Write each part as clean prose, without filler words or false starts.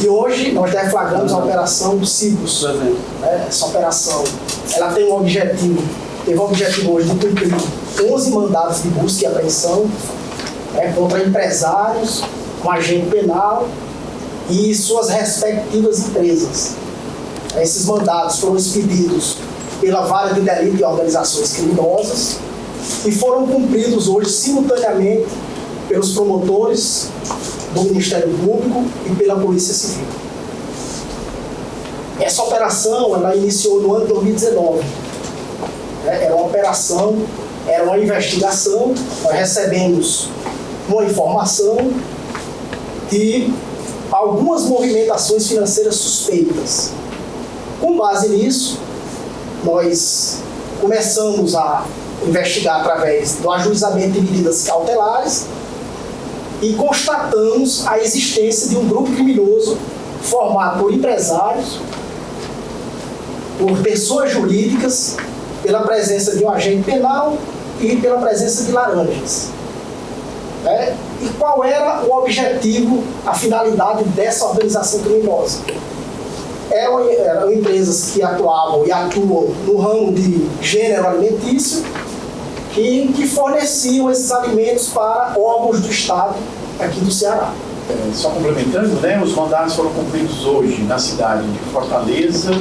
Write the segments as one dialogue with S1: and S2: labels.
S1: E hoje nós deflagramos a operação Cibus. Essa operação, ela tem um objetivo, teve o objetivo hoje de cumprir 11 mandados de busca e apreensão contra empresários, com agente penal e suas respectivas empresas. Esses mandados foram expedidos pela Vara de Delito e Organizações Criminosas e foram cumpridos hoje simultaneamente pelos promotores do Ministério Público e pela Polícia Civil. Essa operação ela iniciou no ano de 2019. Era uma operação, era uma investigação. Nós recebemos uma informação de algumas movimentações financeiras suspeitas. Com base nisso, nós começamos a investigar através do ajuizamento de medidas cautelares e constatamos a existência de um grupo criminoso formado por empresários, por pessoas jurídicas, pela presença de um agente penal e pela presença de laranjas. E qual era o objetivo, a finalidade dessa organização criminosa? Eram empresas que atuavam e atuam no ramo de gênero alimentício e que forneciam esses alimentos para órgãos do Estado aqui do Ceará.
S2: Só complementando, os mandados foram cumpridos hoje na cidade de Fortaleza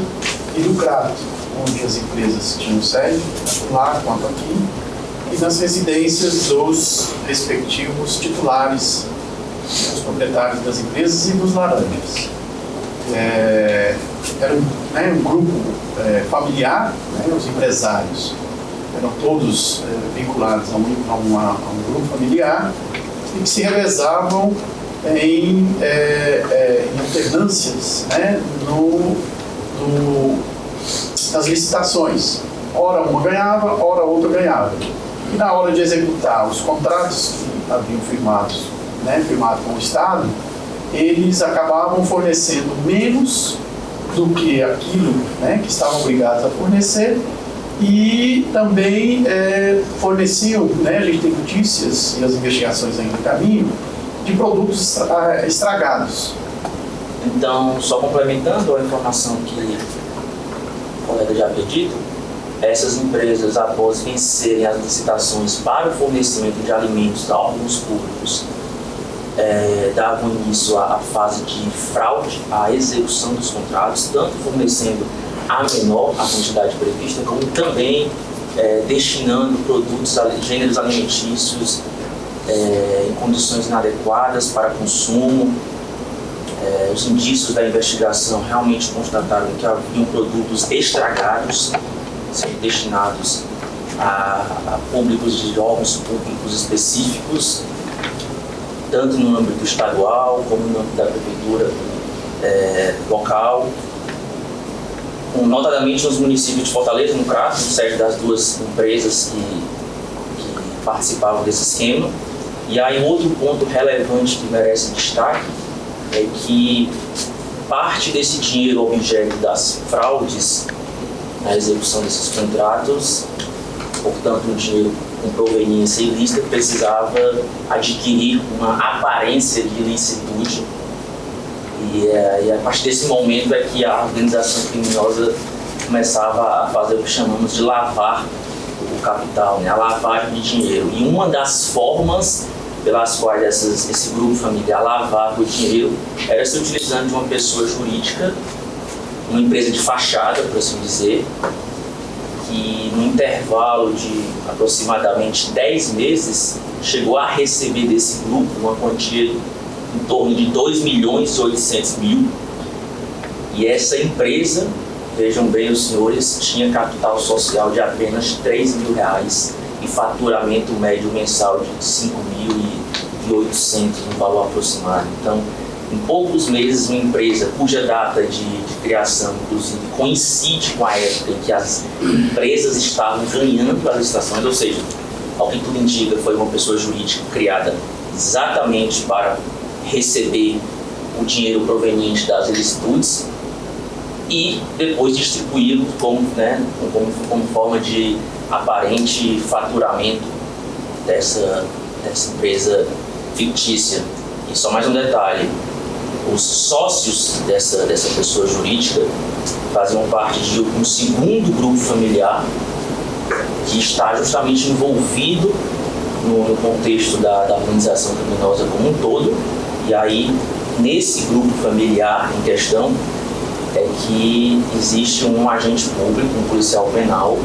S2: e do Crato, onde as empresas tinham sede, tanto lá quanto aqui, e nas residências dos respectivos titulares, os proprietários das empresas e dos laranjas. Era um grupo familiar, os empresários eram todos vinculados a um grupo familiar e que se revezavam em alternâncias nas licitações. Ora uma ganhava, ora outra ganhava. E na hora de executar os contratos que haviam firmado com o Estado, eles acabavam fornecendo menos do que aquilo que estavam obrigados a fornecer e também forneciam, a gente tem notícias e as investigações ainda em caminho, de produtos estragados.
S3: Então, só complementando a informação que o colega já havia dito, essas empresas, após vencerem as licitações para o fornecimento de alimentos a órgãos públicos, davam início à fase de fraude à execução dos contratos, tanto fornecendo a menor a quantidade prevista, como também destinando produtos, gêneros alimentícios em condições inadequadas para consumo. Os indícios da investigação realmente constataram que haviam produtos estragados sendo destinados a públicos de órgãos públicos específicos, tanto no âmbito estadual como no âmbito da prefeitura local, notadamente nos municípios de Fortaleza, no Crato, sede das duas empresas que participavam desse esquema. E aí outro ponto relevante que merece destaque é que parte desse dinheiro objeto das fraudes na execução desses contratos, portanto um dinheiro com proveniência ilícita, precisava adquirir uma aparência de ilicitude. E a partir desse momento é que a organização criminosa começava a fazer o que chamamos de lavar o capital, a lavagem de dinheiro. E uma das formas pelas quais esse grupo familiar lavava o dinheiro era se utilizando de uma pessoa jurídica, uma empresa de fachada, por assim dizer, que no intervalo de aproximadamente 10 meses chegou a receber desse grupo uma quantia em torno de 2.800.000. E essa empresa, vejam bem os senhores, tinha capital social de apenas R$3.000 e faturamento médio mensal de 5.800, um valor aproximado. Então, em poucos meses, uma empresa cuja data de criação, inclusive, coincide com a época em que as empresas estavam ganhando as licitações, ou seja, ao que tudo indica, foi uma pessoa jurídica criada exatamente para receber o dinheiro proveniente das ilicitudes e depois distribuí-lo como forma de aparente faturamento dessa empresa fictícia. E só mais um detalhe, os sócios dessa pessoa jurídica faziam parte de um segundo grupo familiar que está justamente envolvido no contexto da organização criminosa como um todo. E aí, nesse grupo familiar em questão, é que existe um agente público, um policial penal,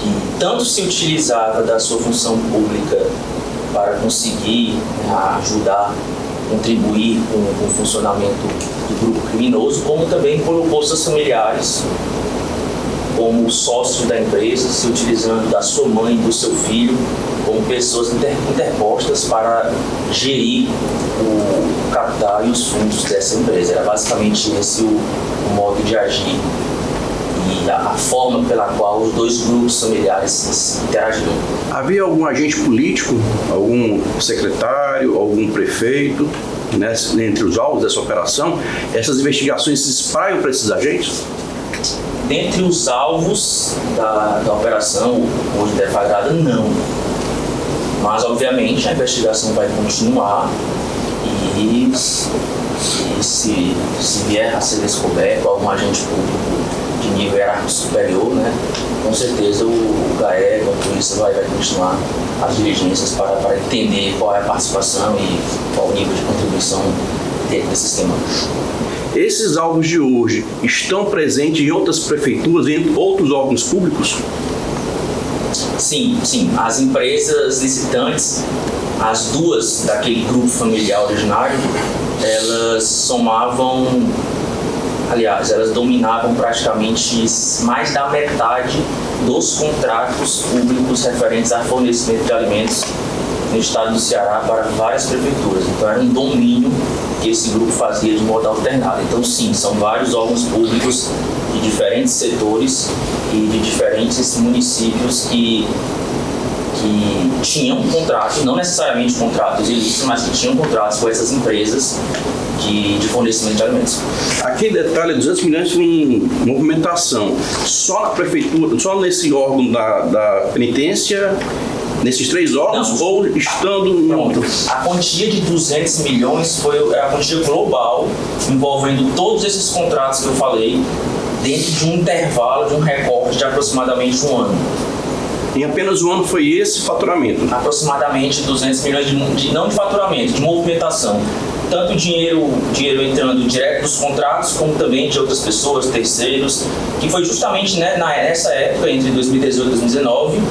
S3: que tanto se utilizava da sua função pública para conseguir ajudar, contribuir com o funcionamento do grupo criminoso, como também colocou seus familiares como sócios da empresa, se utilizando da sua mãe e do seu filho como pessoas interpostas para gerir o capital e os fundos dessa empresa. Era basicamente esse o modo de agir e a forma pela qual os dois grupos familiares interagiam.
S4: Havia algum agente político, algum secretário, algum prefeito, né, entre os alvos dessa operação? Essas investigações se espraiam para esses agentes?
S3: Dentre os alvos da operação hoje deflagrada, não. Mas, obviamente, a investigação vai continuar e se vier a ser descoberto algum agente público de nível hierárquico superior, né, com certeza o GAECO, a polícia vai continuar as diligências para entender qual é a participação e qual o nível de contribuição dentro desse sistema.
S4: Esses alvos de hoje estão presentes em outras prefeituras, em outros órgãos públicos?
S3: Sim. As empresas licitantes, as duas daquele grupo familiar originário, elas somavam, aliás, elas dominavam praticamente mais da metade dos contratos públicos referentes a fornecimento de alimentos no estado do Ceará para várias prefeituras. Então era um domínio que esse grupo fazia de modo alternado. Então sim, são vários órgãos públicos de diferentes setores e de diferentes municípios que tinham contratos, não necessariamente contratos ilícitos, mas que tinham contratos com essas empresas de fornecimento de alimentos.
S4: Aqui detalhe 200 milhões em movimentação. Só na prefeitura, só nesse órgão da penitência, nesses três órgãos,
S3: não,
S4: ou estando...
S3: Pronto. A quantia de 200 milhões foi a quantia global, envolvendo todos esses contratos que eu falei, dentro de um intervalo, de um recorte de aproximadamente um ano.
S4: Em apenas um ano foi esse faturamento?
S3: Aproximadamente 200 milhões não de faturamento, de movimentação. Tanto dinheiro entrando direto dos contratos, como também de outras pessoas, terceiros, que foi justamente, né, nessa época, entre 2018 e 2019,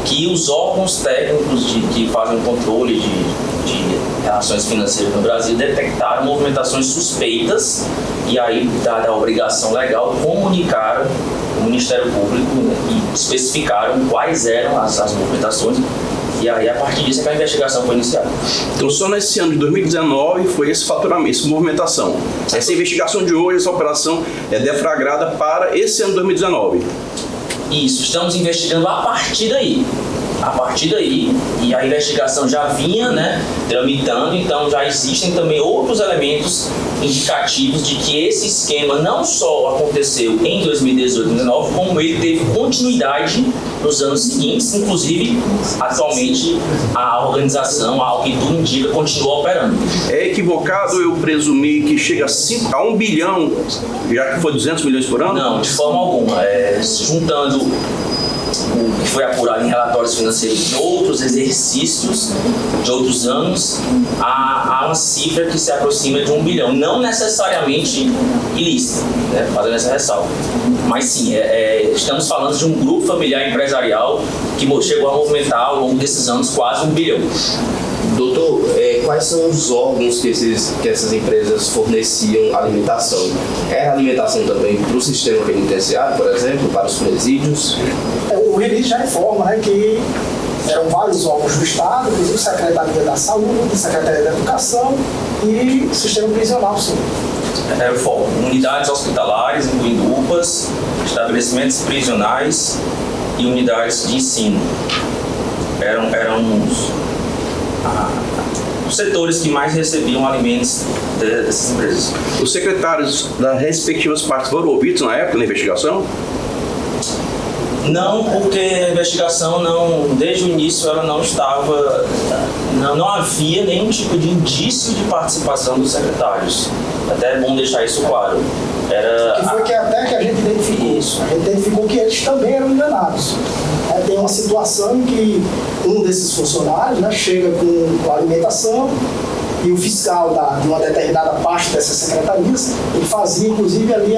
S3: que os órgãos técnicos que fazem o controle de relações financeiras no Brasil detectaram movimentações suspeitas e aí, dada a obrigação legal, comunicaram o Ministério Público, né, e especificaram quais eram as movimentações. E aí, a partir disso, é que a investigação foi iniciada.
S4: Então, só nesse ano de 2019 foi esse faturamento, essa movimentação. Essa investigação de hoje, essa operação é deflagrada para esse ano de 2019.
S3: Isso, estamos investigando a partir daí. E a investigação já vinha, né, tramitando, então já existem também outros elementos indicativos de que esse esquema não só aconteceu em 2018 e 2019, como ele teve continuidade nos anos seguintes, inclusive, atualmente, a organização, ao que tudo indica, continua operando.
S4: É equivocado eu presumir que chega a 1 bilhão, já que foi 200 milhões por ano?
S3: Não, de forma alguma. Juntando o que foi apurado em relatórios financeiros de outros exercícios, de outros anos, há uma cifra que se aproxima de 1 bilhão. Não necessariamente ilícita, né, fazendo essa ressalva. Mas sim, estamos falando de um grupo familiar empresarial que chegou a movimentar ao longo desses anos quase 1 bilhão.
S5: Doutor, quais são os órgãos que essas empresas forneciam alimentação? Era alimentação também para o sistema penitenciário, por exemplo, para os presídios?
S1: O release já informa, né, que eram vários órgãos do Estado, inclusive Secretaria da Saúde, Secretaria da Educação e Sistema Prisional, sim.
S3: Era o foco. Unidades hospitalares, incluindo UPAs, estabelecimentos prisionais e unidades de ensino. Eram os setores que mais recebiam alimentos dessas empresas.
S4: Os secretários das respectivas partes foram ouvidos na época da investigação?
S3: Não, porque a investigação não, desde o início ela não estava, não havia nenhum tipo de indício de participação dos secretários. Até é bom deixar isso claro.
S1: Que foi que até que a gente identificou.
S3: Isso.
S1: A gente identificou que eles também eram enganados. Tem uma situação em que um desses funcionários, né, chega com alimentação e o fiscal de uma determinada parte dessas secretarias, ele fazia inclusive ali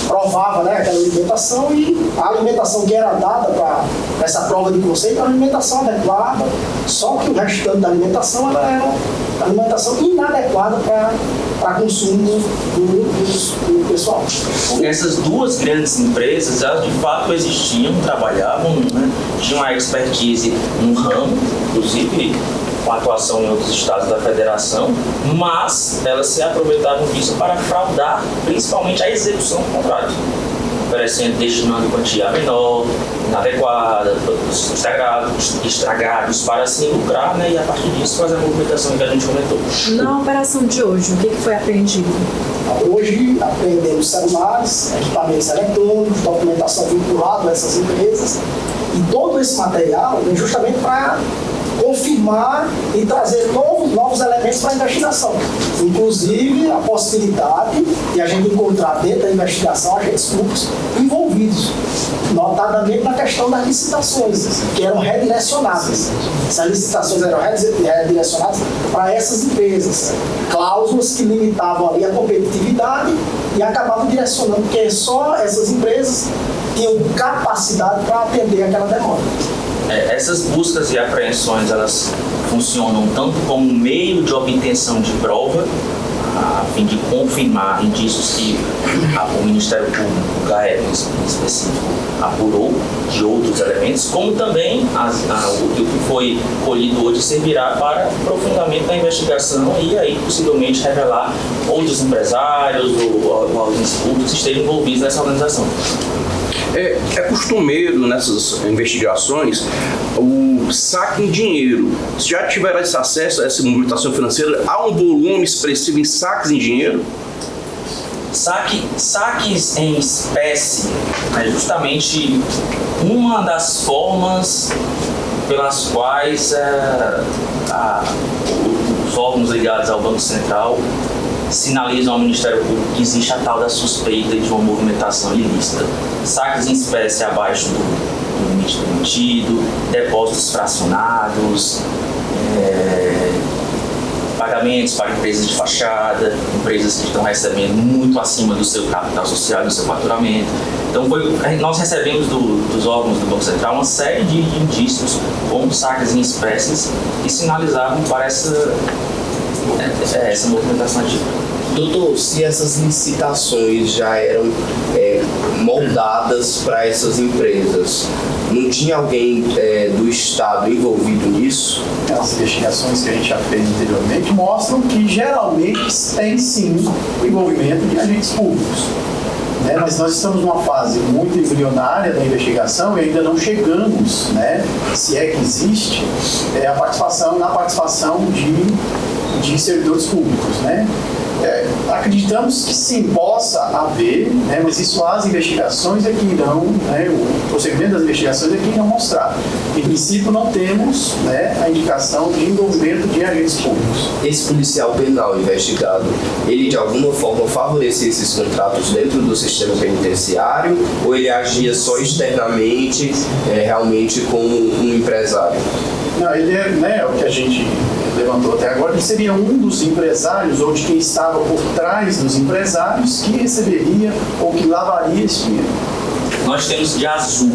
S1: provava, né, aquela alimentação, e a alimentação que era dada para essa prova de conceito era alimentação adequada, só que o restante da alimentação ela era alimentação inadequada para consumo do pessoal.
S3: Porque essas duas grandes empresas, elas de fato existiam, trabalhavam, né, tinham uma expertise no ramo, inclusive com atuação em outros estados da federação, mas elas se aproveitavam disso para fraudar principalmente a execução do contrato, oferecendo, destinando quantia menor, inadequada, produtos estragados para assim lucrar, né, e a partir disso fazer a movimentação que a gente comentou.
S6: Na operação de hoje, o que foi apreendido?
S1: Hoje apreendemos celulares, equipamentos eletrônicos, documentação vinculada a essas empresas, e todo esse material é justamente para confirmar e trazer novos elementos para a investigação. Inclusive a possibilidade de a gente encontrar dentro da investigação agentes públicos envolvidos, notadamente na questão das licitações, que eram redirecionadas. Essas licitações eram redirecionadas para essas empresas. Cláusulas que limitavam ali a competitividade e acabavam direcionando, porque só essas empresas tinham capacidade para atender aquela demanda.
S3: Essas buscas e apreensões, elas funcionam tanto como meio de obtenção de prova, a fim de confirmar indícios que o Ministério Público, o GAEP em específico, apurou de outros elementos, como também o que foi colhido hoje servirá para aprofundamento da investigação e aí possivelmente revelar outros empresários ou alguns públicos que estejam envolvidos nessa organização.
S4: É costumeiro nessas investigações o saque em dinheiro. Se já tiver esse acesso a essa movimentação financeira, há um volume expressivo em saques em dinheiro?
S3: Saques em espécie é justamente uma das formas pelas quais os órgãos ligados ao Banco Central sinalizam ao Ministério Público que existe a tal da suspeita de uma movimentação ilícita. Saques em espécie abaixo do limite permitido, depósitos fracionados, pagamentos para empresas de fachada, empresas que estão recebendo muito acima do seu capital social e do seu faturamento. Então, nós recebemos dos órgãos do Banco Central uma série de indícios, como saques em espécies, que sinalizavam para essa movimentação ativa.
S5: Doutor, se essas licitações já eram moldadas para essas empresas, não tinha alguém do Estado envolvido nisso?
S2: As investigações que a gente já fez anteriormente mostram que geralmente tem sim o envolvimento de agentes públicos. Mas nós estamos numa fase muito embrionária da investigação e ainda não chegamos, se é que existe, na participação de servidores públicos, acreditamos que sim, possa haver, mas isso as investigações é que irão, o procedimento das investigações é que irão mostrar. Em princípio, não temos a indicação de envolvimento de agentes públicos.
S5: Esse policial penal investigado, ele de alguma forma favorecia esses contratos dentro do sistema penitenciário ou ele agia só externamente, realmente como um empresário?
S2: Não, ele é o que a gente levantou até agora, ele seria um dos empresários ou de quem estava por trás dos empresários que receberia ou que lavaria esse dinheiro.
S3: Nós temos de azul,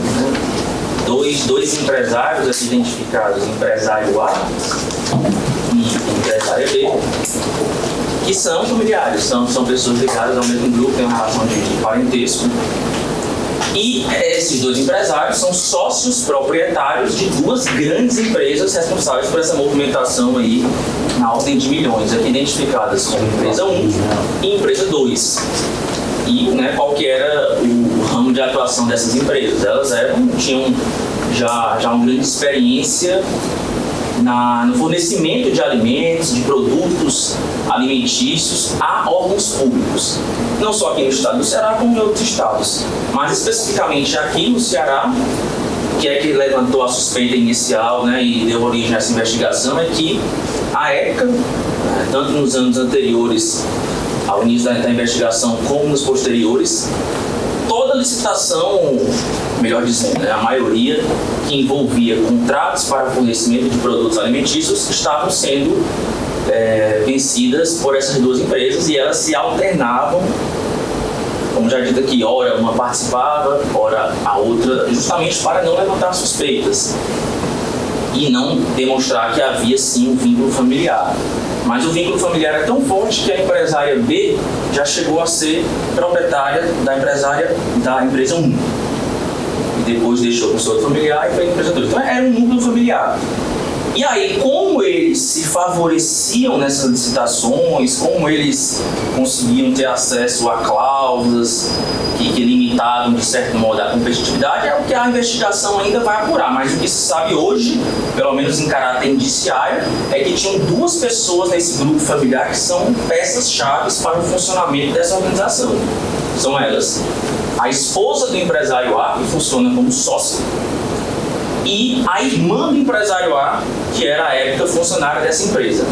S3: dois empresários aqui identificados, empresário A e empresário B, que são familiares, são pessoas ligadas ao mesmo grupo, têm uma relação de parentesco. E esses dois empresários são sócios proprietários de duas grandes empresas responsáveis por essa movimentação aí na ordem de milhões, aqui identificadas como empresa 1 e empresa 2. E qual que era o ramo de atuação dessas empresas? Elas tinham já uma grande experiência no fornecimento de alimentos, de produtos alimentícios a órgãos públicos. Não só aqui no estado do Ceará, como em outros estados. Mas especificamente aqui no Ceará, que é que levantou a suspeita inicial, né, e deu origem a essa investigação, é que a época, tanto nos anos anteriores ao início da investigação como nos posteriores, toda licitação, melhor dizendo, né, a maioria que envolvia contratos para fornecimento de produtos alimentícios estavam sendo vencidas por essas duas empresas e elas se alternavam, como já dito aqui, ora uma participava, ora a outra, justamente para não levantar suspeitas e não demonstrar que havia sim um vínculo familiar. Mas o vínculo familiar é tão forte que a empresária B já chegou a ser proprietária da empresa 1. E depois deixou com o seu outro familiar e foi a empresa 2. Então era um núcleo familiar. E aí, como eles se favoreciam nessas licitações, como eles conseguiam ter acesso a cláusulas que limitavam, de certo modo, a competitividade, é o que a investigação ainda vai apurar. Mas o que se sabe hoje, pelo menos em caráter indiciário, é que tinham duas pessoas nesse grupo familiar que são peças-chave para o funcionamento dessa organização. São elas a esposa do empresário A, que funciona como sócia, e a irmã do empresário A, que era à época funcionária dessa empresa.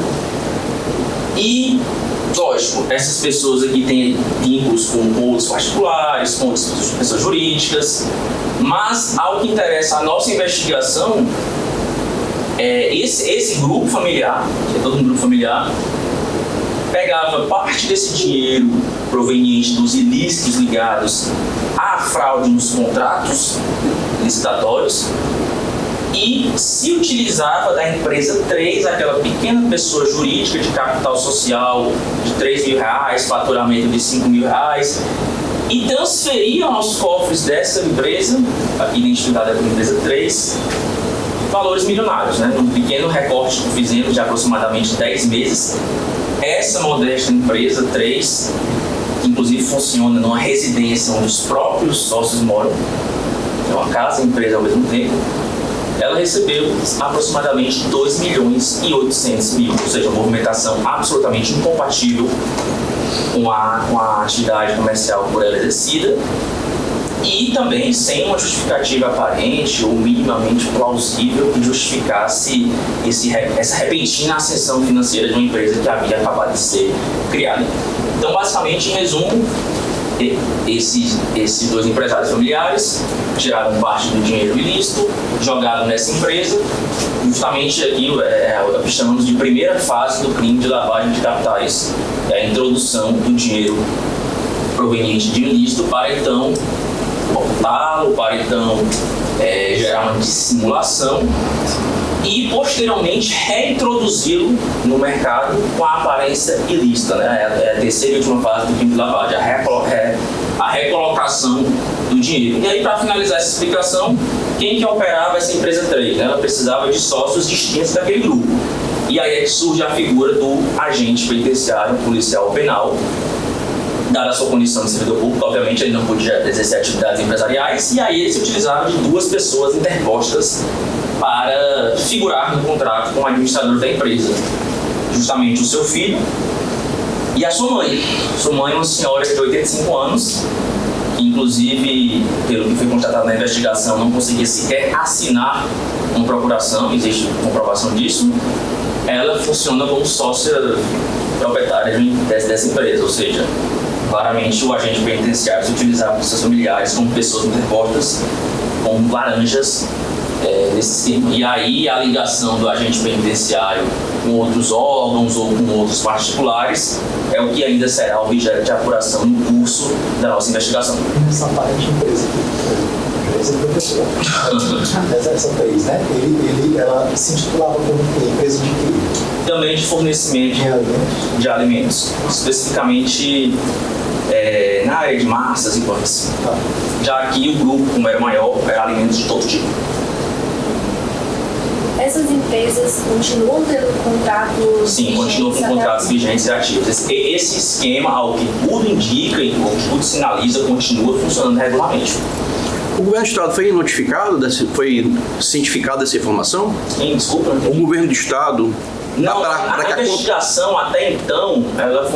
S3: E, lógico, essas pessoas aqui têm vínculos com outros particulares, com outras pessoas jurídicas, mas ao que interessa a nossa investigação, esse grupo familiar, que é todo um grupo familiar, pegava parte desse dinheiro proveniente dos ilícitos ligados à fraude nos contratos licitatórios e se utilizava da empresa 3, aquela pequena pessoa jurídica de capital social de R$3.000, faturamento de R$5.000, e transferiam aos cofres dessa empresa, aqui identificada como empresa 3, valores milionários, né? Num pequeno recorte que fizemos de aproximadamente 10 meses, essa modesta empresa 3, que inclusive funciona numa residência onde os próprios sócios moram, é uma casa e empresa ao mesmo tempo, ela recebeu aproximadamente 2.800.000, ou seja, uma movimentação absolutamente incompatível com a atividade comercial por ela exercida e também sem uma justificativa aparente ou minimamente plausível que justificasse essa repentina ascensão financeira de uma empresa que havia acabado de ser criada. Então, basicamente, em resumo, esses dois empresários familiares tiraram parte do dinheiro ilícito, jogaram nessa empresa, justamente aquilo é o que chamamos de primeira fase do crime de lavagem de capitais, é a introdução do dinheiro proveniente de ilícito para então ocultá-lo, para então gerar uma dissimulação e posteriormente reintroduzi-lo no mercado com a aparência ilícita, né? É a terceira e última fase do crime de lavagem, a recolocação do dinheiro. E aí, para finalizar essa explicação, quem que operava essa empresa 3? Né? Ela precisava de sócios distintos daquele grupo. E aí é que surge a figura do agente penitenciário, policial penal. Dada a sua condição de servidor público, obviamente ele não podia exercer atividades empresariais, e aí ele se utilizava de duas pessoas interpostas para figurar no contrato com o administrador da empresa. Justamente o seu filho e a sua mãe. Sua mãe é uma senhora de 85 anos, que inclusive, pelo que foi constatado na investigação, não conseguia sequer assinar uma procuração, existe comprovação disso. Ela funciona como sócia proprietária dessa empresa, ou seja, claramente o agente penitenciário se utilizava com seus familiares como pessoas interpostas, como laranjas nesse esquema. E aí a ligação do agente penitenciário com outros órgãos ou com outros particulares é o que ainda será objeto de apuração no curso da nossa investigação.
S1: Essa aparente empresa do pessoal. Essa 3, né? Ela se intitulava como empresa de quê?
S3: Também de fornecimento de alimentos. Especificamente na área de massas e pães. Já aqui o grupo, como era maior, era alimentos de todo tipo.
S6: Essas empresas continuam tendo contratos?
S3: Sim, continuam com contratos vigentes e ativos. Esse esquema, ao que tudo indica e ao que tudo sinaliza, continua funcionando regularmente.
S4: O governo do estado foi notificado, foi cientificado dessa informação?
S3: Desculpa.
S4: O governo do estado...
S3: Não, a investigação até então, ela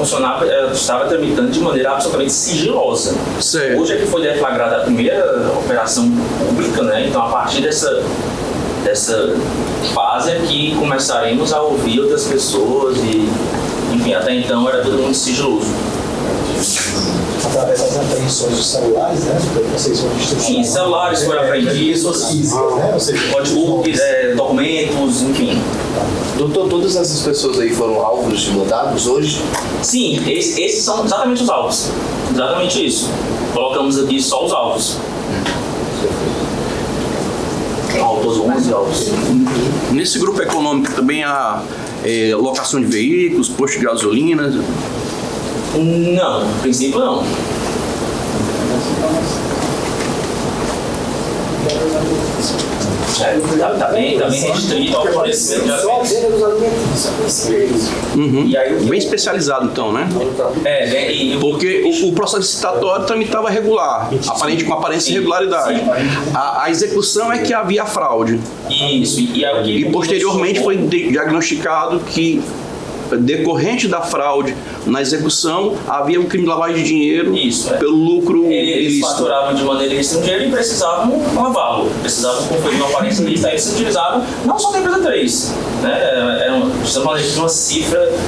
S3: estava tramitando de maneira absolutamente sigilosa.
S4: Certo.
S3: Hoje é que foi deflagrada a primeira operação pública, né? Então, a partir dessa fase é que começaremos a ouvir outras pessoas e, enfim, até então era tudo muito sigiloso.
S1: Através das apreensões dos celulares, né? Vocês vão distribuir.
S3: Sim, celulares foram apreendidos,
S1: pessoas físicas, né? Ou seja,
S3: notebooks, documentos, enfim.
S5: Doutor, todas essas pessoas aí foram alvos de mandados hoje?
S3: Sim, esses são exatamente os alvos. Exatamente isso. Colocamos aqui só os alvos. Todos 11 alvos.
S4: Nesse grupo econômico também há locação de veículos, posto de gasolina?
S3: Não, no princípio não. Tá bem restrito ao fornecimento de alimentos.
S4: Uhum.
S3: E aí,
S4: bem especializado então, né?
S3: Porque
S4: o processo licitatório também estava regular, aparente com aparência de irregularidade. A execução é que havia fraude.
S3: Isso.
S4: E posteriormente foi diagnosticado que, decorrente da fraude na execução, havia um crime de lavagem de dinheiro pelo lucro
S3: eles
S4: ilícito.
S3: faturavam de maneira ilícita o dinheiro e precisavam lavá-lo, precisavam conferir uma aparência ilícita, aí eles utilizavam não só da empresa 3, né? Estamos falando de uma cifra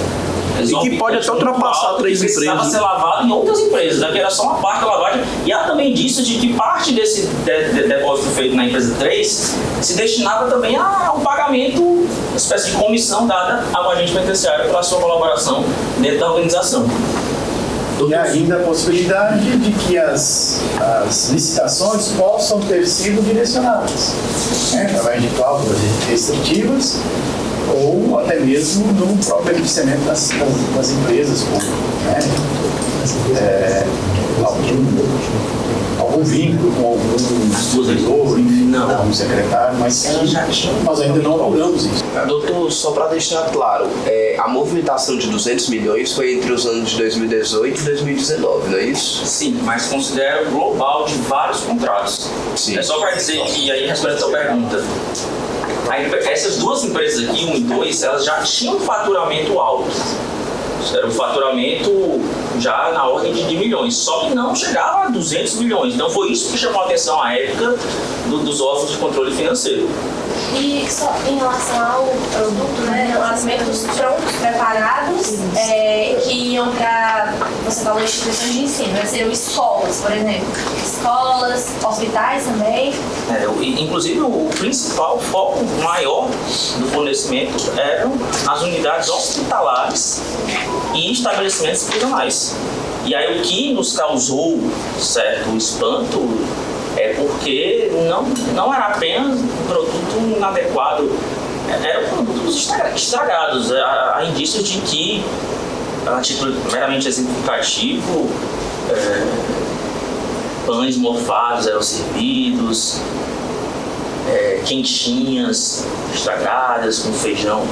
S4: e que pode até ultrapassar 3 empresas.
S3: Precisava ser lavado em outras empresas, aqui era só uma parte da lavagem. E há também disso de que parte desse depósito feito na empresa 3 se destinava também a um pagamento, uma espécie de comissão dada ao agente penitenciário pela sua colaboração dentro da organização.
S2: E ainda a possibilidade de que as licitações possam ter sido direcionadas, né, através de cláusulas restritivas ou até mesmo no próprio beneficiamento das empresas, né, algum vínculo com algum supervisor, enfim, algum secretário, mas nós ainda não apuramos isso.
S5: Doutor, só para deixar claro, a movimentação de 200 milhões foi entre os anos de 2018 e 2019, não é isso?
S3: Sim, mas considera o global de vários contratos.
S5: Sim.
S3: É só para dizer que, aí respondendo a sua pergunta, essas duas empresas aqui, 1 e 2, elas já tinham faturamento alto. Era um faturamento já na ordem de milhões, só que não chegava a 200 milhões. Então foi isso que chamou a atenção à época dos órgãos de controle financeiro.
S6: E só em relação ao produto, né, alimentos prontos, preparados, que iam para, você falou, instituições de ensino, né, seriam escolas, por exemplo. Escolas, hospitais também.
S3: Inclusive, o principal foco maior do fornecimento eram as unidades hospitalares e estabelecimentos prisionais. E aí o que nos causou certo espanto é porque não era apenas um produto inadequado, eram produtos estragados. Há indícios de que, a título meramente exemplificativo, pães mofados eram servidos, quentinhas estragadas com feijão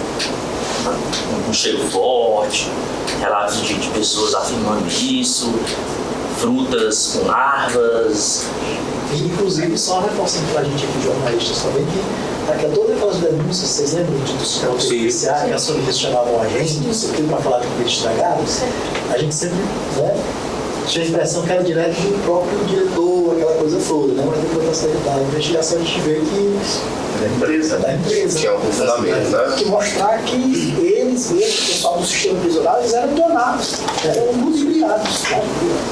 S3: com cheiro forte, relatos de pessoas afirmando isso, frutas com larvas.
S1: E, inclusive, só reforçando para a gente aqui, jornalistas, também, que naquela toda aquelas denúncias, vocês lembram dos campos policiais, que as famílias chamavam a gente, não sei o que, para falar de comida estragada, a gente sempre, né, tinha a impressão que era direto do próprio diretor, aquela coisa toda, né? Mas depois da investigação a gente vê que da empresa.
S5: Que é algum fundamento, né?
S1: Que mostrar que eles mesmos, o pessoal do sistema prisional, eles eram donados, eram ludibriados.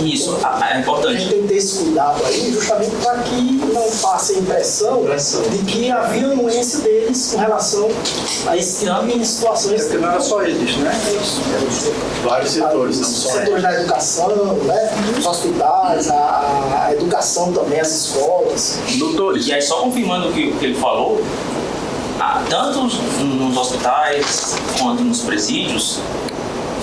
S3: Isso, é importante.
S1: A gente tem que ter esse cuidado aí, justamente para que não passe a impressão de que havia anuência deles com relação a esse tipo de situações.
S2: Porque não era só eles, né? Vários setores, não
S1: Os
S2: só
S1: setores da educação, né? Os hospitais, a educação também, as escolas.
S4: Doutores.
S3: E aí, só confirmando o que ele falou, tanto nos hospitais quanto nos presídios,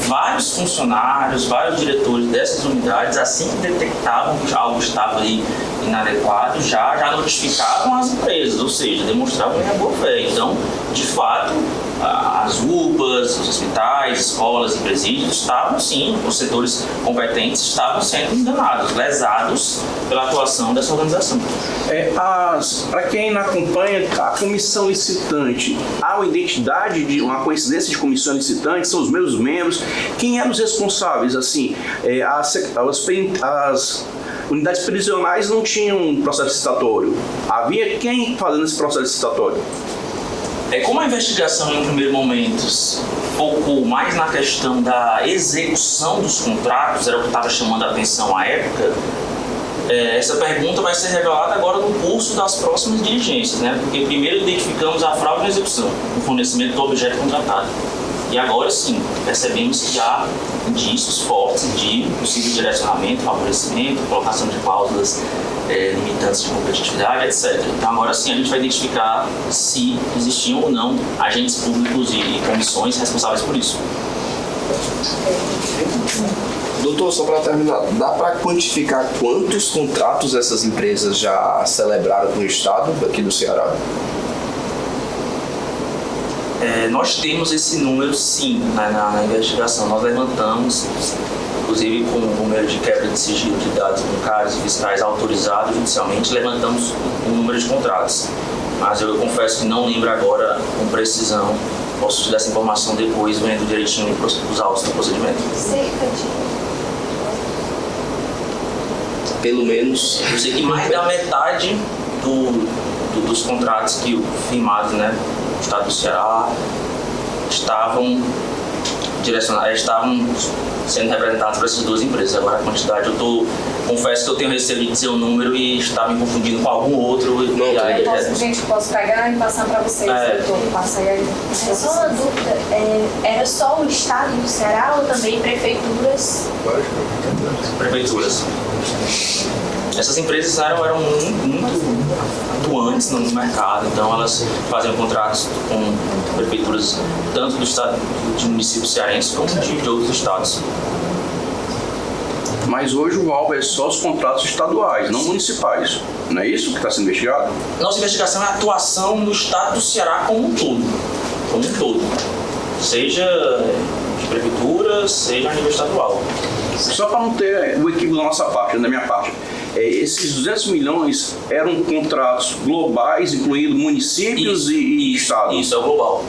S3: vários funcionários, vários diretores dessas unidades, assim que detectavam que algo estava ali inadequado, já notificavam as empresas, ou seja, demonstravam a boa-fé. Então, de fato, as UPAs, os hospitais, escolas e presídios estavam, sim, os setores competentes estavam sendo enganados, lesados pela atuação dessa organização.
S4: Para quem não acompanha, a comissão licitante, há uma identidade, uma coincidência de comissão licitante, são os mesmos membros. Quem eram os responsáveis? Assim, as unidades prisionais não tinham um processo licitatório. Havia quem fazendo esse processo licitatório?
S3: Como a investigação, em um primeiro momento, focou mais na questão da execução dos contratos, era o que estava chamando a atenção à época, essa pergunta vai ser revelada agora no curso das próximas diligências, né? Porque primeiro identificamos a fraude na execução, o fornecimento do objeto contratado. E agora sim, percebemos que há indícios fortes de possível direcionamento, favorecimento, colocação de cláusulas limitantes de competitividade, etc. Então agora sim a gente vai identificar se existiam ou não agentes públicos e comissões responsáveis por isso.
S5: Doutor, só para terminar, dá para quantificar quantos contratos essas empresas já celebraram com o Estado aqui do Ceará?
S3: Nós temos esse número, sim, na investigação. Nós levantamos, inclusive com o número de quebra de sigilo de dados bancários e fiscais autorizados judicialmente, levantamos um número de contratos. Mas eu confesso que não lembro agora com precisão. Posso te dar essa informação depois, vendo direitinho os autos do procedimento.
S6: Cerca de...
S5: Pelo menos.
S3: Eu sei que mais da metade dos contratos que firmados, né, no estado do Ceará, estavam sendo representados por essas duas empresas. Agora a quantidade, confesso que eu tenho receio de dizer o número e estar me confundindo com algum outro.
S7: Posso pegar e passar para vocês, doutor? Passa aí.
S6: Só uma dúvida, era só o estado do Ceará ou também prefeituras?
S3: Prefeituras. Essas empresas eram muito atuantes no mercado, então elas faziam contratos com prefeituras tanto do estado, de municípios cearenses como de outros estados.
S4: Mas hoje o alvo é só os contratos estaduais, não municipais. Não é isso que está sendo investigado?
S3: Nossa investigação é a atuação no estado do Ceará como um todo. Seja de prefeitura, seja a nível estadual.
S4: Só para não ter o equívoco da nossa parte, da minha parte. Esses 200 milhões eram contratos globais, incluindo municípios e estados?
S3: Isso, é o global.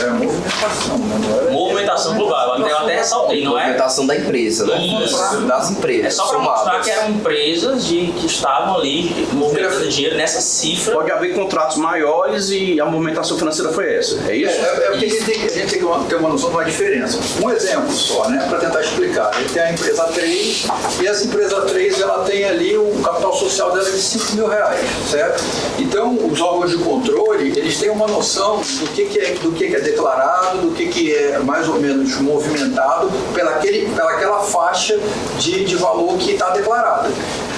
S2: É movimentação, né?
S3: Movimentação global, eu até ressaltei, não é?
S5: Movimentação da empresa, né?
S3: Isso.
S5: Das empresas.
S3: É só para mostrar que eram empresas que estavam ali movimentando dinheiro nessa cifra.
S4: Pode haver contratos maiores e a movimentação financeira foi essa, é isso?
S2: Porque a gente tem que ter uma noção de uma diferença. Um exemplo só, né, para tentar explicar. Ele tem a empresa 3 e essa empresa 3 ela tem ali o capital social dela de R$5.000, certo? Então, os órgãos de controle, eles têm uma noção do que é declarado, do que é mais ou menos movimentado pelaquela faixa de valor que está declarada.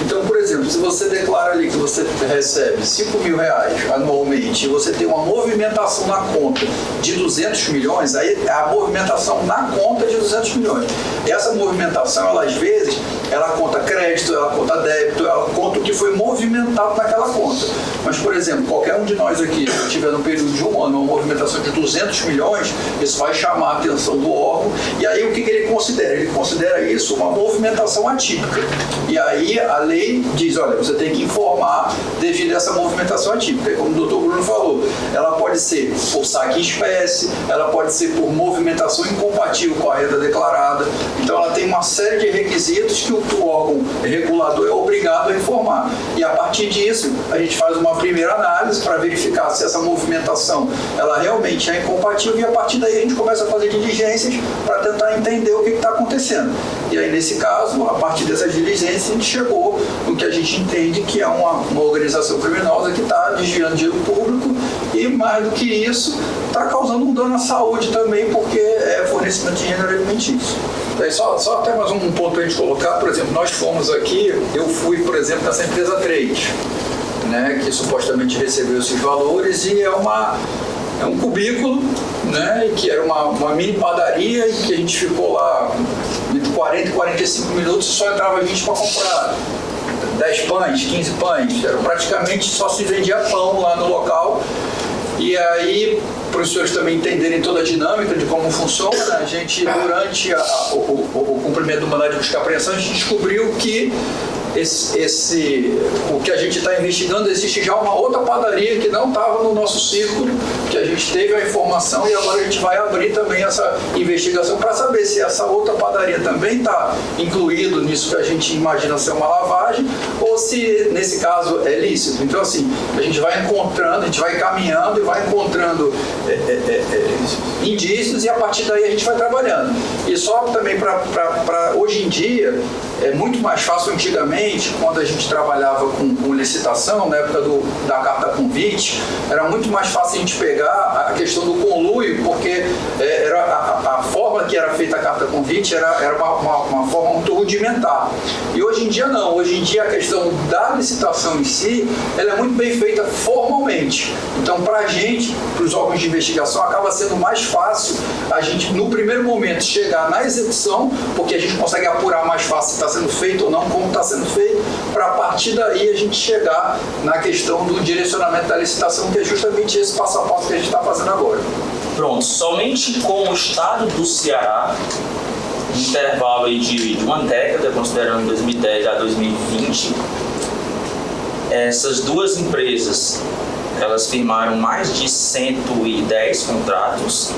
S2: Então, por exemplo, se você declara ali que você recebe R$5.000 anualmente e você tem uma movimentação na conta de 200 milhões, aí a movimentação na conta é de 200 milhões. E essa movimentação, ela às vezes, ela conta crédito, ela conta débito, ela conta o que foi movimentado naquela conta. Mas, por exemplo, qualquer um de nós aqui, se tiver no período de um ano uma movimentação de 200 milhões, isso vai chamar a atenção do órgão. E aí o que ele considera? Ele considera isso uma movimentação atípica. E aí a lei diz, olha, você tem que informar devido a essa movimentação atípica. E como o doutor Bruno falou, ela pode ser por saque em espécie, ela pode ser por movimentação incompatível com a renda declarada. Então ela tem uma série de requisitos que o órgão regulador é obrigado a informar. E a partir disso, a gente faz uma primeira análise para verificar se essa movimentação ela realmente é incompatível, e a partir daí a gente começa a fazer diligências para tentar entender o que está acontecendo. E aí, nesse caso, a partir dessas diligências, a gente chegou no que a gente entende que é uma organização criminosa que está desviando dinheiro público e, mais do que isso, está causando um dano à saúde também, porque é fornecimento de gênero alimentício. Só até mais um ponto para a gente colocar, por exemplo, nós fomos aqui, eu fui, por exemplo, nessa empresa 3, né, que supostamente recebeu esses valores, e é uma
S8: É um cubículo, né, que era uma mini padaria, que a gente ficou lá entre 40 e 45 minutos e só entrava gente para comprar 10 pães, 15 pães. Era praticamente só se vendia pão lá no local. E aí, para os senhores também entenderem toda a dinâmica de como funciona, a gente, durante o cumprimento do mandado de busca e apreensão, a gente descobriu que o que a gente está investigando, existe já uma outra padaria que não estava no nosso círculo, que a gente teve a informação, e agora a gente vai abrir também essa investigação para saber se essa outra padaria também está incluído nisso que a gente imagina ser uma lavagem, ou se nesse caso é lícito. Então, assim, a gente vai encontrando, a gente vai caminhando e vai encontrando indícios, e a partir daí a gente vai trabalhando. E só também para hoje em dia, é muito mais fácil. Antigamente, quando a gente trabalhava com licitação, na época da carta convite, era muito mais fácil a gente pegar a questão do conluio, porque era a forma que era feita a carta convite era uma forma muito rudimentar. E hoje em dia não. Hoje em dia a questão da licitação em si, ela é muito bem feita formalmente. Então, para a gente, para os órgãos de investigação, acaba sendo mais fácil a gente, no primeiro momento, chegar na execução, porque a gente consegue apurar mais fácil se está sendo feito ou não, como está sendo feito, para a partir daí a gente chegar na questão do direcionamento da licitação, que é justamente esse passo a passo que a gente está fazendo agora.
S3: Pronto, somente com o estado do Ceará, intervalo aí de uma década, considerando 2010 a 2020, essas duas empresas, elas firmaram mais de 110 contratos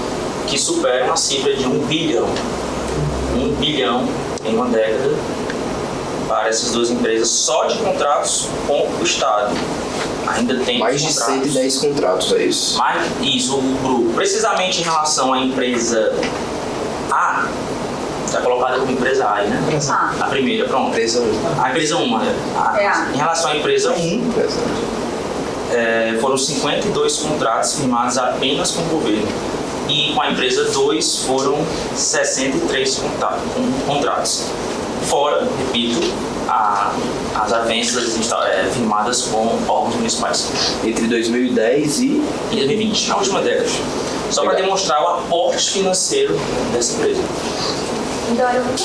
S3: que superam a cifra de 1 bilhão. 1 bilhão em uma década para essas duas empresas, só de contratos com o Estado. Ainda tem
S5: mais de 110 contratos, é isso?
S3: Isso, o grupo. Precisamente em relação à empresa A, está colocada como empresa A aí, né? A primeira, pronto.
S5: Empresa 1.
S3: A empresa 1, em relação à empresa 1, foram 52 contratos firmados apenas com o governo. E com a empresa 2 foram 63 contratos. Fora, repito, as avanças firmadas com órgãos municipais.
S5: Entre 2010 e
S3: 2020, na última década. Só para demonstrar o aporte financeiro dessa empresa.
S6: Então era muito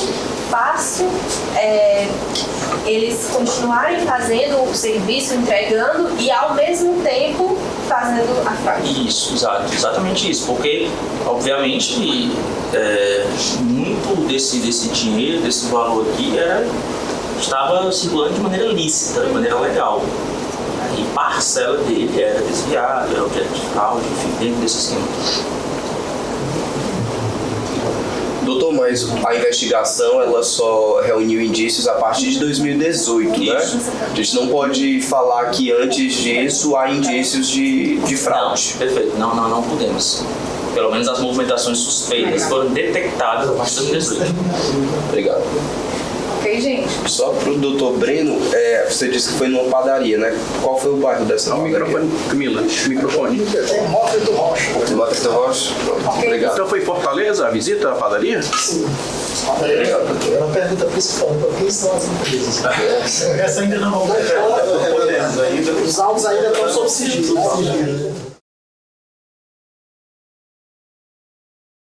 S6: fácil eles continuarem fazendo o serviço, entregando e ao mesmo tempo fazendo a fraude.
S3: Isso, exatamente isso, porque obviamente muito desse dinheiro, desse valor aqui estava circulando de maneira lícita, de maneira legal. E parcela dele era desviada, era objeto de fraude, enfim, dentro desse esquema.
S5: Doutor, mas a investigação ela só reuniu indícios a partir de 2018, né? A gente não pode falar que antes disso há indícios de fraude.
S3: Não, perfeito, não podemos. Pelo menos as movimentações suspeitas foram detectadas a partir de 2018.
S5: Obrigado.
S7: Ok, gente?
S5: Só para o doutor Breno, você disse que foi numa padaria, né? Qual foi o bairro dessa padaria?
S4: Microfone, Camila, microfone.
S1: É Mota do Rocha.
S5: Mota do Rocha? Obrigado.
S4: Então foi em Fortaleza a visita à padaria?
S1: Sim.
S5: Obrigado, doutor.
S1: Ela pergunta principal, quem são as empresas?
S2: Essa ainda não.
S1: Os autos ainda estão sob sigilo.